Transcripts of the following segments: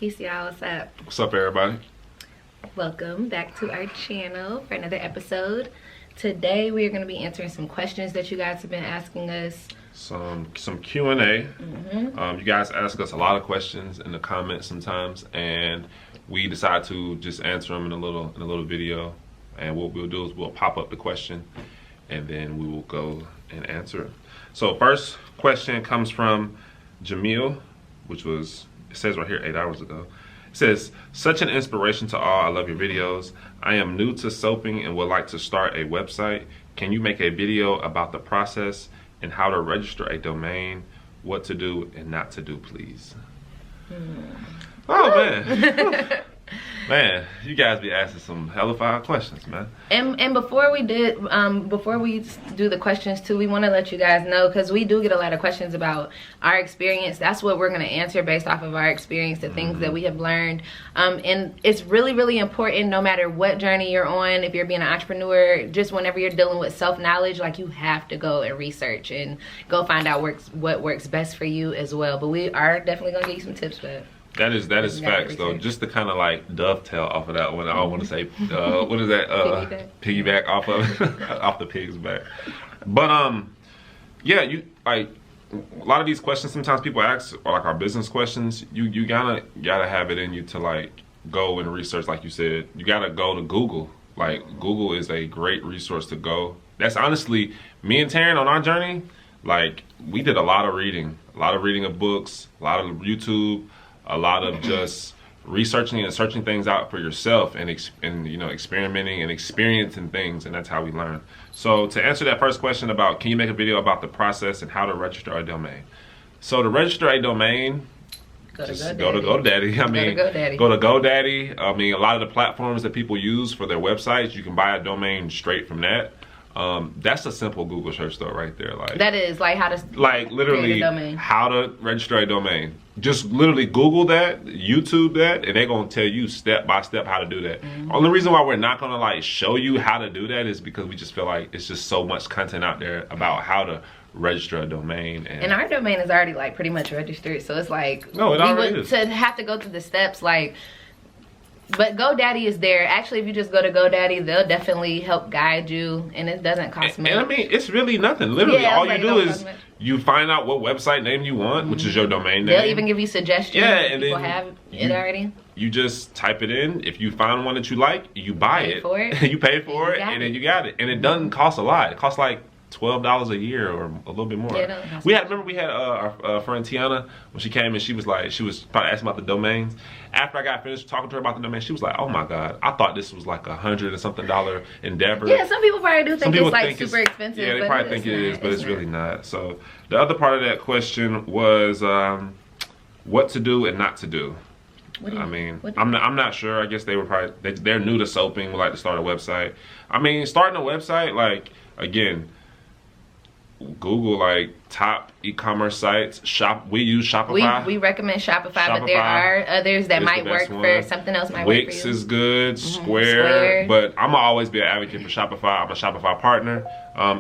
Peace, y'all. What's up? What's up, everybody? Welcome back to our channel for another episode. Today we are going to be answering some questions that you guys have been asking us. Some Q&A. You guys ask us a lot of questions in the comments sometimes, and we decide to just answer them in a little video. And what we'll do is we'll pop up the question, and then we will go and answer it. So first question comes from Jamil, which was, it says right here 8 hours ago. It says, such an inspiration to all. I love your videos. I am new to soaping and would like to start a website. Can you make a video about the process and how to register a domain, what to do and not to do, please? Oh, man. Man, you guys be asking some hella fire questions, man. And before we do the questions too, we want to let you guys know, because we do get a lot of questions about our experience. That's what we're going to answer based off of our experience, the things that we have learned. And it's really, really important, no matter what journey you're on, if you're being an entrepreneur, just whenever you're dealing with self-knowledge, like, you have to go and research and go find out what works best for you as well. But we are definitely going to give you some tips for that. That is facts, though. Just to kind of like dovetail off of that one, I don't want to say what is that? Piggyback off of off the pig's back. But yeah, you like a lot of these questions. Sometimes people ask, or like our business questions. You gotta have it in you to like go and research. Like you said, you gotta go to Google. Like, Google is a great resource to go. That's honestly me and Taryn on our journey. Like, we did a lot of reading of books, a lot of YouTube. A lot of just researching and searching things out for yourself, and you know, experimenting and experiencing things, and that's how we learn. So to answer that first question about can you make a video about the process and how to register a domain. So to register a domain, go to GoDaddy. Go to GoDaddy. I mean, a lot of the platforms that people use for their websites, you can buy a domain straight from that. That's a simple Google search though, right there. Like, that is like how to, like, literally how to register a domain. Just literally Google that, YouTube that, and they're gonna tell you step by step how to do that. Only reason why we're not gonna like show you how to do that is because we just feel like it's just so much content out there about how to register a domain, and our domain is already like pretty much registered, so it's like, no, it already is. To have to go through the steps, like. But GoDaddy is there. Actually, if you just go to GoDaddy, they'll definitely help guide you, and it doesn't cost much. And I mean, it's really nothing. Literally, all you do is you find out what website name you want, which is your domain name. They'll even give you suggestions. Yeah, and people have it already. You just type it in. If you find one that you like, you buy it. You pay for it, and then you got it. And it doesn't cost a lot. It costs like $12 a year or a little bit more. Yeah, remember we had our friend Tiana when she came, and she was probably asking about the domains. After I got finished talking to her about the domain, she was like, "Oh my God, I thought this was like $100 and something endeavor." Yeah, some people probably do think it's like super expensive. Yeah, they probably think it is, but it's really not. So the other part of that question was what to do and not to do. I mean, I'm not sure. I guess they were probably they're new to soaping, would like to start a website. I mean, starting a website, like, again, Google like top e-commerce sites. We use Shopify. We recommend Shopify, but there are others that might work for something else. Wix is good. Square. But I'm gonna always be an advocate for Shopify. I'm a Shopify partner.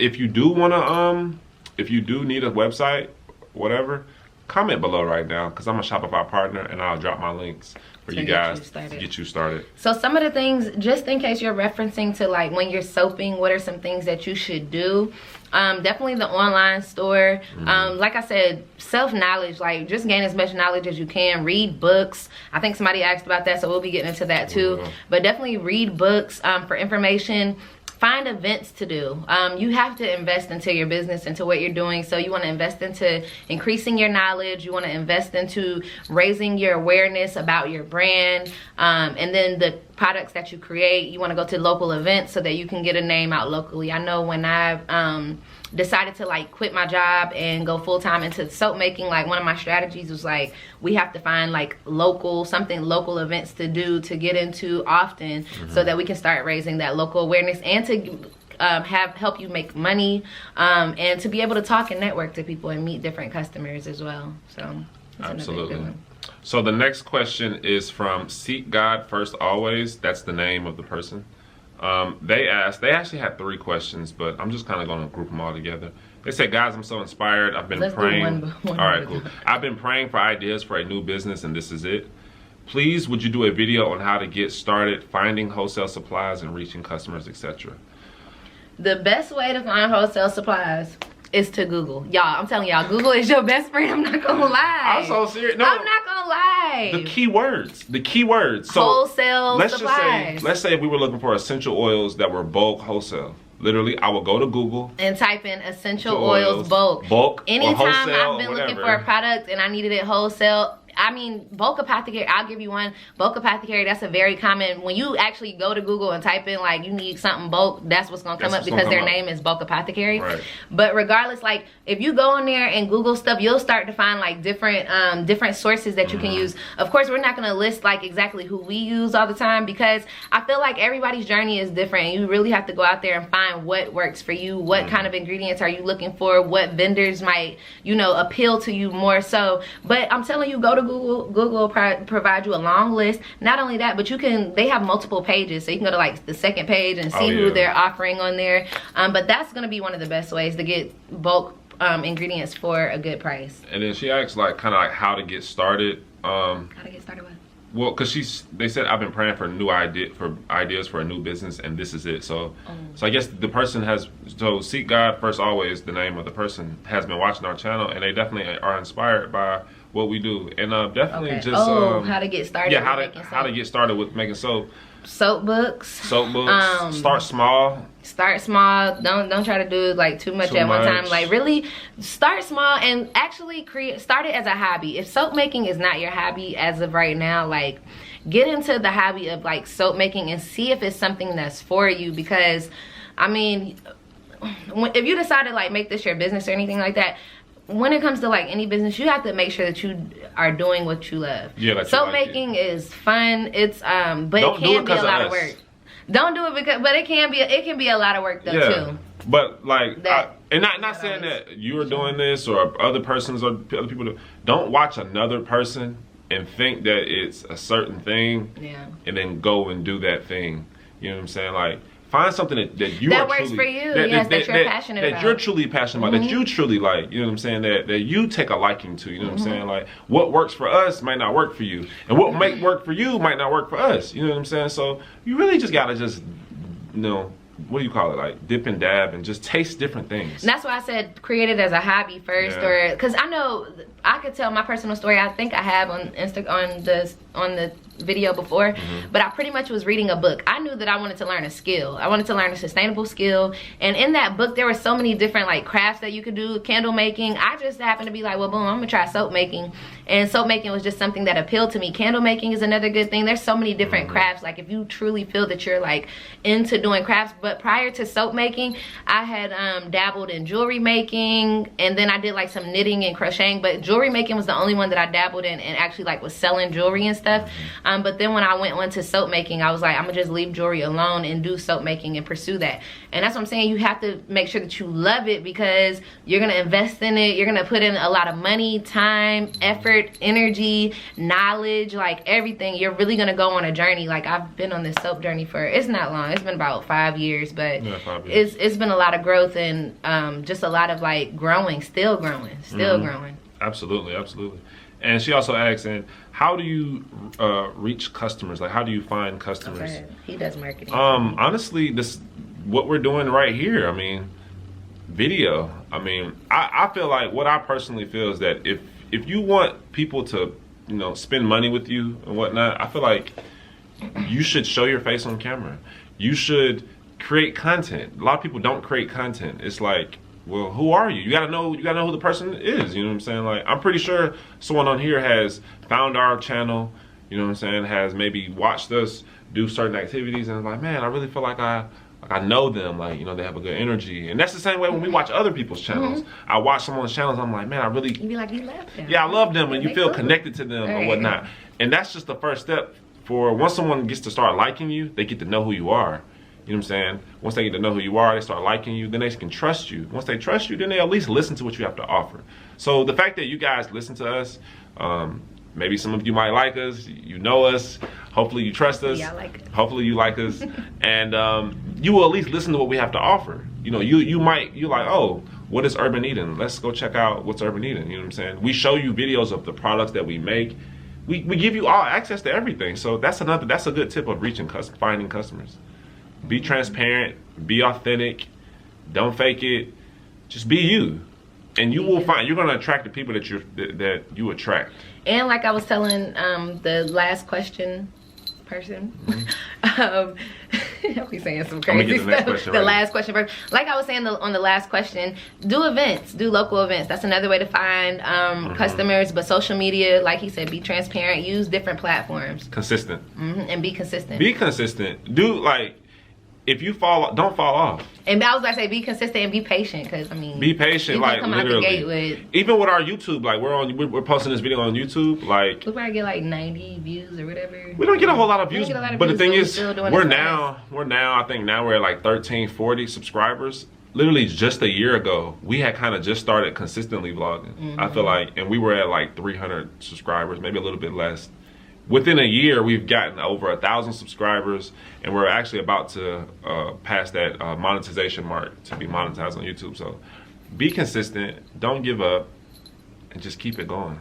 If you do wanna if you do need a website, whatever, comment below right now, because I'm a Shopify partner, and I'll drop my links for you guys to get you started. So some of the things, just in case you're referencing to like when you're soaping, what are some things that you should do? Definitely the online store. Like I said, self-knowledge, like just gain as much knowledge as you can. Read books. I think somebody asked about that, so we'll be getting into that too. But definitely read books for information. Find events to do. You have to invest into your business, into what you're doing. So you want to invest into increasing your knowledge. You want to invest into raising your awareness about your brand. And then the products that you create, you want to go to local events so that you can get a name out locally. I know when I've decided to like quit my job and go full-time into soap making, like one of my strategies was like, we have to find like local events to do, to get into often, so that we can start raising that local awareness, and to help you make money, and to be able to talk and network to people and meet different customers as well. So absolutely. So the next question is from Seek God First Always. That's the name of the person. They actually had 3 questions, but I'm just kind of going to group them all together. They said, guys, I'm so inspired. I've been praying. All right, cool. I've been praying for ideas for a new business, and this is it. Please, would you do a video on how to get started finding wholesale supplies and reaching customers, etc.? The best way to find wholesale supplies is to Google. Y'all, I'm telling y'all, Google is your best friend. I'm not gonna lie. I'm so serious. No, I'm not gonna lie. The keywords. So wholesale supplies. Let's say if we were looking for essential oils that were bulk wholesale. Literally, I would go to Google and type in essential oils bulk. Anytime I've been looking for a product and I needed it wholesale, I mean, bulk apothecary, I'll give you one. Bulk apothecary, that's a very common, when you actually go to Google and type in like you need something bulk, that's what's gonna come up because their name is bulk apothecary. Right. But regardless, like if you go in there and Google stuff, you'll start to find like different sources that you can use. Of course, we're not gonna list like exactly who we use all the time because I feel like everybody's journey is different. You really have to go out there and find what works for you. What kind of ingredients are you looking for? What vendors might, you know, appeal to you more so. But I'm telling you, go to Google will provide you a long list. Not only that, but they have multiple pages, so you can go to like the second page and see who they're offering on there. But that's gonna be one of the best ways to get bulk ingredients for a good price. And then she asked like kind of like how to get started. How to get started with? Well, because they said I've been praying for ideas for a new business, and this is it. So I guess the person has, so Seek God First Always, the name of the person, has been watching our channel, and they definitely are inspired by what we do, and definitely just how to get started. Yeah, how to get started with making soap. Soap books. Start small. Start small. Don't try to do like too much at one time. Like really start small and actually start it as a hobby. If soap making is not your hobby as of right now, like get into the hobby of like soap making and see if it's something that's for you. Because I mean, if you decide to like make this your business or anything like that, when it comes to like any business, you have to make sure that you are doing what you love. Yeah, soap making is fun. It's but it can be a lot of work. Don't do it because, but it can be a lot of work though too. But like, and not saying that you are doing this or other persons or other people don't watch another person and think that it's a certain thing, and then go and do that thing. You know what I'm saying? Like, find something that you that works for you. That you're passionate about. That you're truly passionate about. That you truly like. You know what I'm saying? That you take a liking to. You know what I'm saying? Like, what works for us might not work for you, and what might work for you might not work for us. You know what I'm saying? So you really just gotta just, you know, what do you call it, like dip and dab and just taste different things. And that's why I said create it as a hobby first, or because I know I could tell my personal story. I think I have on the video before, but I pretty much was reading a book. I knew that I wanted to learn a skill. I wanted to learn a sustainable skill, and in that book there were so many different like crafts that you could do. Candle making, I just happened to be like, well boom, I'm gonna try soap making, and soap making was just something that appealed to me. Candle making is another good thing. There's so many different crafts, like if you truly feel that you're like into doing crafts. But prior to soap making, I had dabbled in jewelry making, and then I did like some knitting and crocheting, but jewelry making was the only one that I dabbled in and actually like was selling jewelry and stuff. But then when I went on to soap making, I was like, I'm gonna just leave jewelry alone and do soap making and pursue that. And that's what I'm saying. You have to make sure that you love it, because you're gonna invest in it. You're gonna put in a lot of money, time, effort, energy, knowledge, like everything. You're really gonna go on a journey. Like I've been on this soap journey for, it's not long. It's been about 5 years, but it's been a lot of growth and just a lot of like growing, still growing. Absolutely, absolutely. And she also asks, and how do you reach customers? Like, how do you find customers? Okay. He does marketing. Honestly, what we're doing right here, I mean, video. I mean, I feel like what I personally feel is that if you want people to, you know, spend money with you and whatnot, I feel like you should show your face on camera. You should create content. A lot of people don't create content. It's like, well, who are you? You gotta know who the person is, you know what I'm saying? Like, I'm pretty sure someone on here has found our channel, you know what I'm saying, has maybe watched us do certain activities and like, man, I really feel like I know them, like, you know, they have a good energy. And that's the same way when we watch other people's channels. I watch someone's channels, I'm like, man, I really, you be like, you love them. Yeah, I love them, and you feel connected to them or whatnot. And that's just the first step for once someone gets to start liking you, they get to know who you are. You know what I'm saying? Once they get to know who you are, they start liking you, then they can trust you. Once they trust you, then they at least listen to what you have to offer. So the fact that you guys listen to us, maybe some of you might like us, you know us, hopefully you trust us, hopefully you like us, and you will at least listen to what we have to offer. You know, you're like, oh, what is Urban Eden? Let's go check out what's Urban Eden, you know what I'm saying? We show you videos of the products that we make. we give you all access to everything. So that's a good tip of finding customers. Be transparent, be authentic, don't fake it, just be you. And you will find, you're gonna attract the people that you attract. And like I was telling the last question person, I'll be saying some crazy stuff. The last question person. Like I was saying on the last question, do events, do local events. That's another way to find customers. But social media, like he said, be transparent, use different platforms. Consistent. And be consistent. Be consistent. Do like, if you don't fall off. And I was about to say, be consistent and be patient, because I mean, be patient. Like come literally, out the gate with, even with our YouTube, like we're posting this video on YouTube. Like we probably get like 90 views or whatever. We don't get a whole lot of views, but the thing is, we're now I think now we're at like 1340 subscribers. Literally just a year ago, we had kind of just started consistently vlogging. I feel like, and we were at like 300 subscribers, maybe a little bit less. Within a year, we've gotten over 1,000 subscribers, and we're actually about to pass that monetization mark to be monetized on YouTube. So be consistent, don't give up, and just keep it going.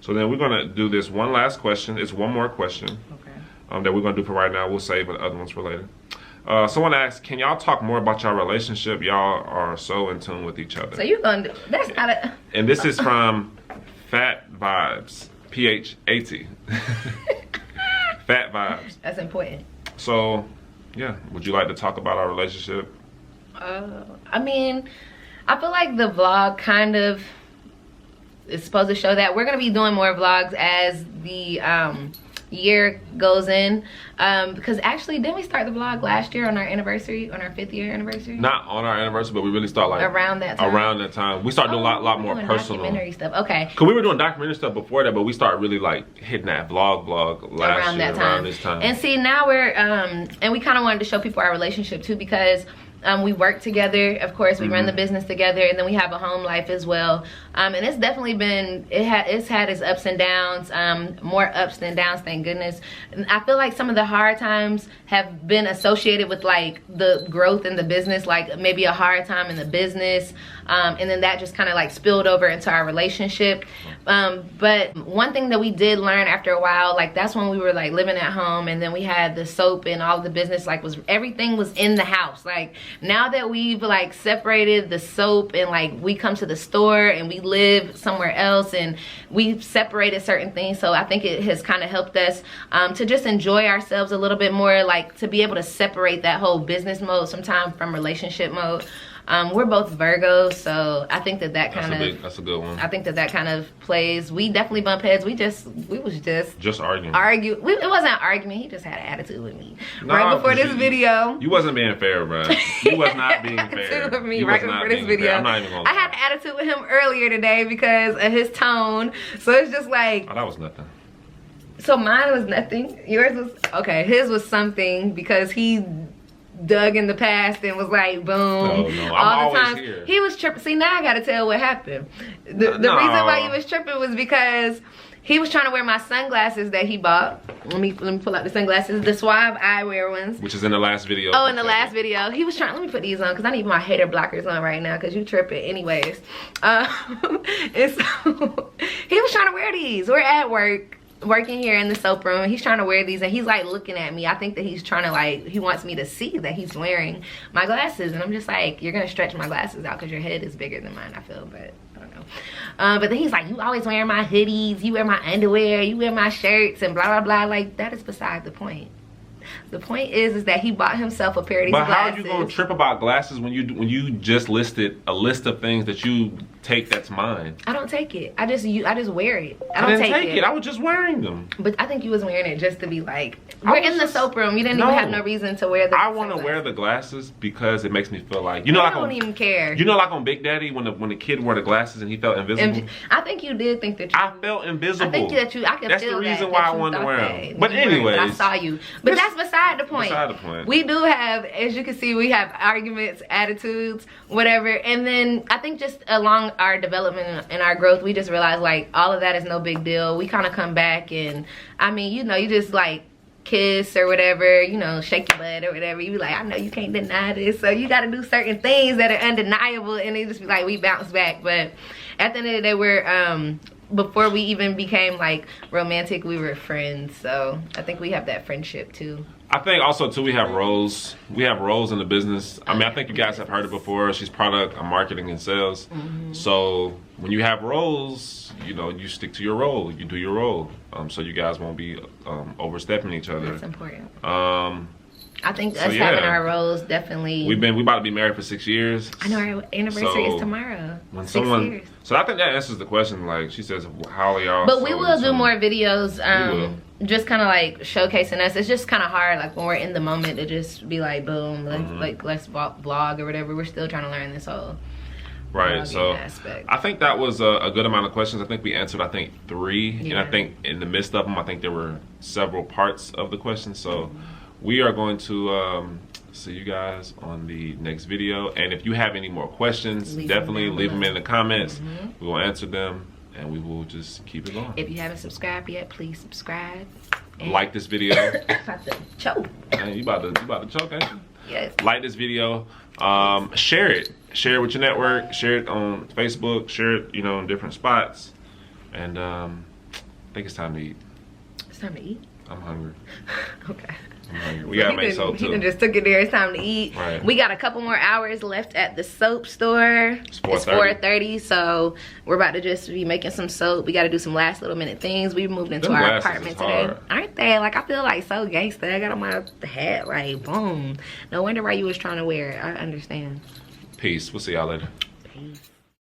So then we're gonna do this one last question. It's one more question that we're gonna do for right now. We'll save the other ones for later. Someone asked, can y'all talk more about your relationship? Y'all are so in tune with each other. So you're gonna do, that's not a... And this is from Fat Vibes. PHAT. Fat Vibes. That's important. So, yeah, would you like to talk about our relationship? I mean, I feel like the vlog kind of is supposed to show that. We're going to be doing more vlogs as the year goes in, because actually didn't we start the vlog last year on our anniversary, on our 5th year anniversary? Not on our anniversary, but we really start like around that time. We started doing a lot more personal documentary stuff. Okay, because we were doing documentary stuff before that, but we started really like hitting that vlog last year around this time. And see, now we're and we kind of wanted to show people our relationship too, because we work together, of course. We run the business together, and then we have a home life as well. And it's definitely been, it's had its ups and downs, more ups than downs, thank goodness. And I feel like some of the hard times have been associated with like the growth in the business, like maybe a hard time in the business, and then that just kind of like spilled over into our relationship. But one thing that we did learn after a while, like that's when we were like living at home, and then we had the soap and all the business, like everything was in the house. Like now that we've like separated the soap and like we come to the store and we live somewhere else and we've separated certain things, so I think it has kind of helped us to just enjoy ourselves a little bit more, like to be able to separate that whole business mode sometimes from relationship mode. We're both Virgos, so I think that kind of, that's a good one. I think that kind of plays. We definitely bump heads. We was just arguing. It wasn't an argument. He just had an attitude with me right before this video. You wasn't being fair, bro. You was not being fair with me right before this video. I'm not even gonna I had an attitude with him earlier today because of his tone. So it's just like, oh, that was nothing. So mine was nothing. Yours was okay. His was something because he dug in the past and was like, boom. Oh, no. All the time he was tripping. See, now I gotta tell what happened. The reason why he was tripping was because he was trying to wear my sunglasses that he bought. Let me pull out the sunglasses, the Suave eyewear ones, which is in the last video. Oh, in the last video, he was trying. Let me put these on because I need my hater blockers on right now because you tripping, anyways. And so he was trying to wear these. We're at work. Working here in the soap room, he's trying to wear these and he's like looking at me. I think that he's trying to like, he wants me to see that he's wearing my glasses, and I'm just like, you're gonna stretch my glasses out because your head is bigger than mine, I feel, but I don't know. But then he's like, you always wearing my hoodies, you wear my underwear, you wear my shirts, and blah blah blah. Like, that is beside the point. The point is that he bought himself a pair of these glasses. But how are you gonna trip about glasses when you just listed a list of things that you take that's mine? I don't take it. I just wear it. I didn't take it. I was just wearing them. But I think you was wearing it just to be like, we're in the soap room. You didn't even have no reason to wear the I want to wear the glasses because it makes me feel like, you know, I like don't even care. You know, like on Big Daddy when the kid wore the glasses and he felt invisible. I think you did think that I felt invisible. I think that I could that's feel the reason that why I wanted to wear them. But anyways, I saw you. But that's beside the point. Beside the point. We do have, as you can see, we have arguments, attitudes, whatever. And then I think just along our development and our growth, we just realized like all of that is no big deal. We kind of come back and, I mean, you know, you just like kiss or whatever, you know, shake your butt or whatever. You be like, I know you can't deny this, so you got to do certain things that are undeniable, and they just be like, we bounce back. But at the end of the day, before we even became like romantic, we were friends. So I think we have that friendship too. I think also too we have roles. We have roles in the business. I mean, I think you guys have heard it before. She's product, I'm marketing and sales. So when you have roles, you know, you stick to your role. You do your role. So you guys won't be overstepping each other. That's important. I think us yeah. having our roles definitely. We about to be married for 6 years. I know our anniversary is tomorrow. When 6 years. So I think that answers the question. Like she says, how are y'all? But we will do more videos. Just kind of like showcasing us. It's just kind of hard, like when we're in the moment, to just be like, boom, let's vlog or whatever. We're still trying to learn this whole so aspect. I think that was a good amount of questions. I think we answered 3, and I think in the midst of them, I think there were several parts of the questions. So we are going to see you guys on the next video. And if you have any more questions, definitely leave them in the comments. We will answer them. And we will just keep it going. If you haven't subscribed yet, please subscribe. And like this video. About to choke. Man, you about to choke, ain't you? Yes. Like this video. Share it. Share it with your network. Share it on Facebook. Share it, you know, in different spots. And I think it's time to eat. It's time to eat? I'm hungry. Okay. We gotta make soap too. He just took it there. It's time to eat. Right. We got a couple more hours left at the soap store. It's 4:30, so we're about to just be making some soap. We got to do some last little minute things. We moved into our apartment today. Aren't they? Like, I feel like so gangster. I got on my hat, like, boom. No wonder why you was trying to wear it. I understand. Peace. We'll see y'all later. Peace.